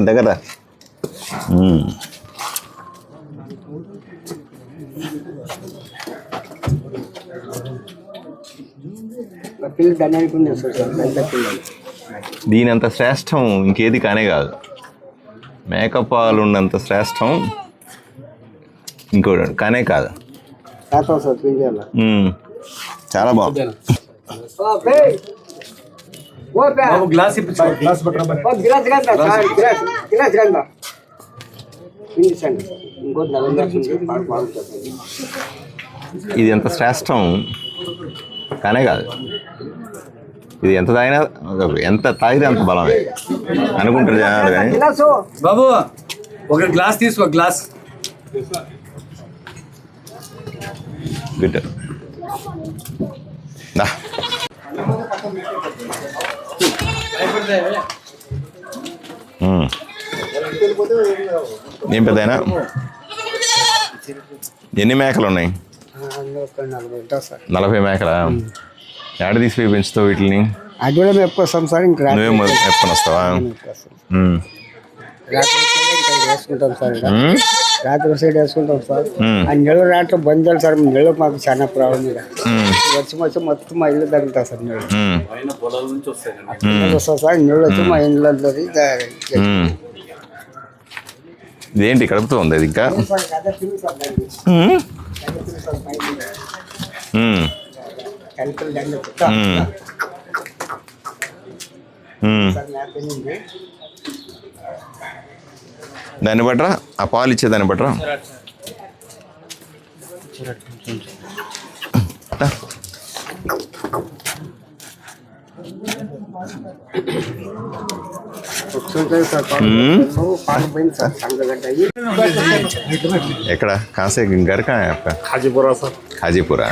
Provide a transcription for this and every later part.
దగ్గర దీని అంత శ్రేష్టం ఇంకేది కానే కాదు. మేకప్ పాలు ఉన్నంత శ్రేష్టం ఇంకోటి కానే కాదు. చాలా బాగుంది. ఇది ఎంత శ్రేష్టం కానే కాదు. ఇది ఎంత తాగినా అంత బలమే అనుకుంటారు జనాలు. కానీ బాబు ఒక గ్లాస్ తీసుకో. Glass good. ఏం పెద్దయినా ఎన్ని మేకలు ఉన్నాయి? 40 మేకలా? ఏడ తీసిపోయి పెంచుతావు వీటిని? మేపుకొస్తాం సార్. ఇంకా నువ్వే మేపుకొని వస్తావా? రాత్రి సైడ్ వేసుకుంటాం సార్. ఆ నీళ్ళు రాత్రి బంద్ చేయాలి సార్. నీళ్ళు మాకు చాలా ప్రాబ్లం. వర్షం వచ్చి మొత్తం మా ఇల్లు తగ్గుతా సార్. నీళ్ళు వస్తాయి సార్. నీళ్ళు వచ్చి మా ఇల్లు ఇదేంటి కడుపుతూ ఉంది అది ఇంకా? దాన్ని బట్టరా? ఆ పాలు ఇచ్చేదాన్ని బట్టరా? ఎక్కడ? కాసే గరకా హాజీపురా సార్. హాజీపురా.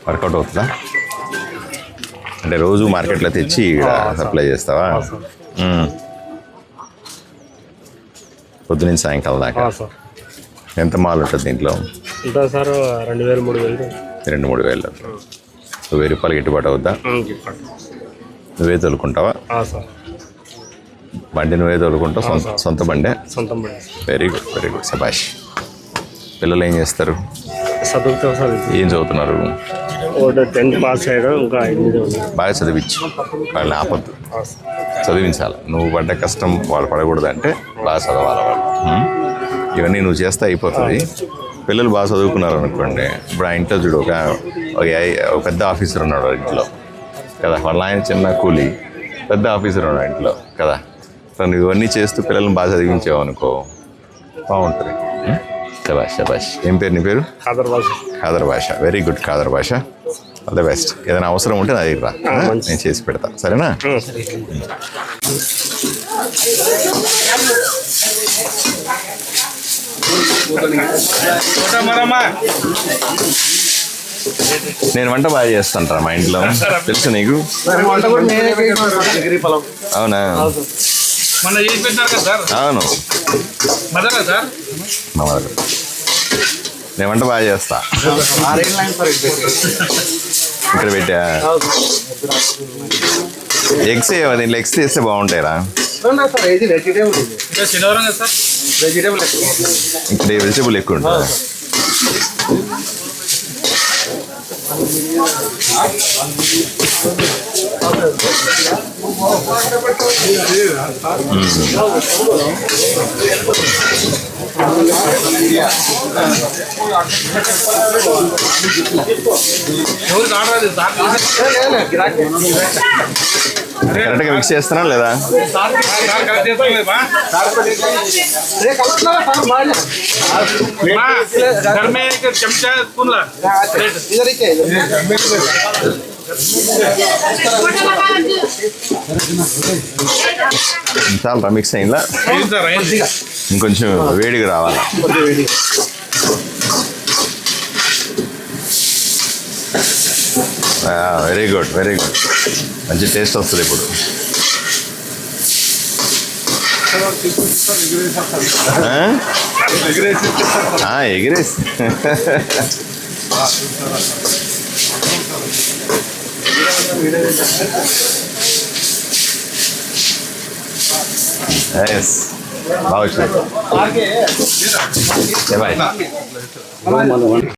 వర్కౌట్ అవుతుందా? అంటే రోజు మార్కెట్లో తెచ్చి ఇక్కడ సప్లై చేస్తావా? పొద్దునుంచి సాయంకాలం దాకా. ఎంత మాల్ ఉంటుంది దీంట్లో? ఉంటుంది సార్ 2000-3000. 2-3 వేలు. 1000 రూపాయలు గిట్టుబాటు అవుద్దా? నువ్వే తోలుకుంటావా? బండి నువ్వే తోలుకుంటావు? సొంత బండే? సొంతం బండి. Very good, very good. శభాష్. పిల్లలు ఏం చేస్తారు? చదువుతావు సార్. ఏం చదువుతున్నారు? 10th పాస్ అయ్యాడు. ఇంకా బాగా చదివించు, వాళ్ళని ఆపద్దు, చదివించాలి. నువ్వు పడ్డ కష్టం వాళ్ళు పడకూడదు అంటే బాగా చదవాలి వాళ్ళు. ఇవన్నీ నువ్వు చేస్తే అయిపోతుంది. పిల్లలు బాగా చదువుకున్నారు అనుకోండి, ఇప్పుడు ఆ ఇంట్లో చూడు ఒక పెద్ద ఆఫీసర్ ఉన్నాడు ఇంట్లో కదా, వాళ్ళ ఆయన చిన్న కూలి, పెద్ద ఆఫీసర్ ఉన్నాడు ఇంట్లో కదా. సో నువ్వు ఇవన్నీ చేస్తూ పిల్లల్ని బాగా చదివించావు అనుకో, బాగుంటుంది. శబాష్ శబాష్. ఏం పేరు నీ పేరు? ఖాదర్ భాష. వెరీ గుడ్ ఖాదర్ భాష. All the best. ఏదైనా అవసరం ఉంటే నా దగ్గర రా, నేను చేసి పెడతా. సరేనా? నేను వంట బాగా చేస్తాను మా ఇంట్లో, తెలుసు నీకు? అవునా? అవును, నేను వంట బాగా చేస్తా. ఇక్కడ పెట్టా ఎగ్స్. దీంట్లో ఎగ్స్ చేస్తే బాగుంటాయిరా. ఇక్కడ వెజిటేబుల్ ఎక్కువ ఉంటుంది. కరెక్ట్గా మిక్స్ చేస్తున్నా లేదా? చాలా మిక్స్ అయిందా? ఇంకొంచెం వేడిగా రావాలి. Very good, very good. మంచి టేస్ట్ వస్తుంది ఇప్పుడు. ఎగిరేసి ఎస్ బాగా వచ్చింది. ఏ బాయ్